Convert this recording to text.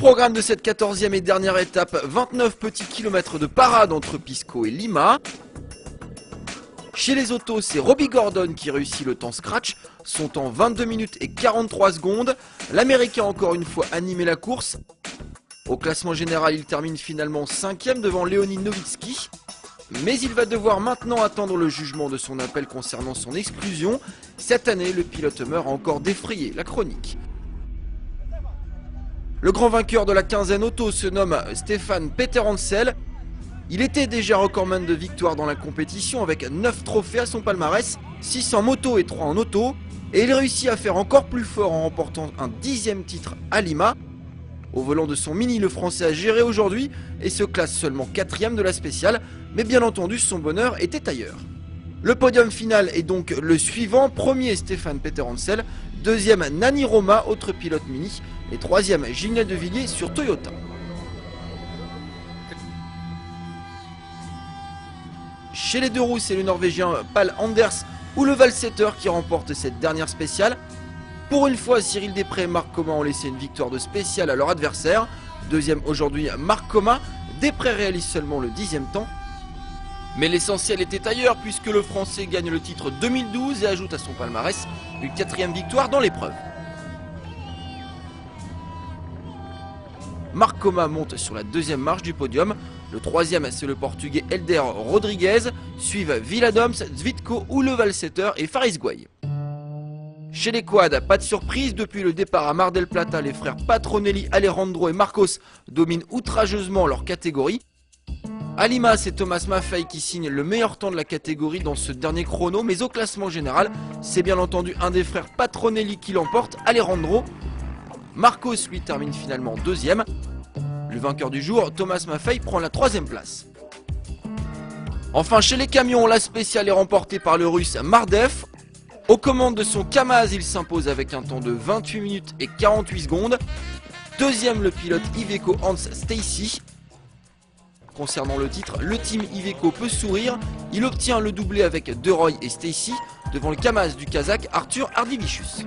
programme de cette 14e et dernière étape, 29 petits kilomètres de parade entre Pisco et Lima. Chez les autos, c'est Robbie Gordon qui réussit le temps scratch, son temps 22 minutes et 43 secondes. L'Américain a encore une fois animé la course. Au classement général, il termine finalement 5e devant Leonid Novitsky. Mais il va devoir maintenant attendre le jugement de son appel concernant son exclusion. Cette année, le pilote meurt a encore défrayé la chronique. Le grand vainqueur de la quinzaine auto se nomme Stefan Peter Hansel. Il était déjà recordman de victoires dans la compétition avec 9 trophées à son palmarès, 6 en moto et 3 en auto. Et il réussit à faire encore plus fort en remportant un 10e titre à Lima. Au volant de son Mini, le Français a géré aujourd'hui et se classe seulement 4e de la spéciale, mais bien entendu son bonheur était ailleurs. Le podium final est donc le suivant, premier Stéphane Peter Hansel, deuxième Nani Roma, autre pilote Mini, et troisième Gilles de Villiers sur Toyota. Chez les deux roues, c'est le Norvégien Pal Anders ou le Valsetter qui remporte cette dernière spéciale. Pour une fois, Cyril Després et Marc Coma ont laissé une victoire de spéciale à leur adversaire. Deuxième aujourd'hui, Marc Coma. Després réalise seulement le 10e temps. Mais l'essentiel était ailleurs puisque le Français gagne le titre 2012 et ajoute à son palmarès une 4e victoire dans l'épreuve. Marc Coma monte sur la 2e marche du podium. Le 3e, c'est le Portugais Helder Rodrigues. Suivent Villadoms, Zvitko ou le Valsetter et Faris Guay. Chez les quads, pas de surprise, depuis le départ à Mar del Plata, les frères Patronelli, Alejandro et Marcos dominent outrageusement leur catégorie. À Lima, c'est Thomas Maffei qui signe le meilleur temps de la catégorie dans ce dernier chrono, mais au classement général, c'est bien entendu un des frères Patronelli qui l'emporte, Alejandro. Marcos lui termine finalement 2e. Le vainqueur du jour, Thomas Maffei, prend la 3e place. Enfin, chez les camions, la spéciale est remportée par le russe Mardev. Aux commandes de son Kamaz, il s'impose avec un temps de 28 minutes et 48 secondes. Deuxième, le pilote Iveco Hans Stacy. Concernant le titre, le team Iveco peut sourire. Il obtient le doublé avec De Roy et Stacy devant le Kamaz du Kazakh Arthur Ardivicius.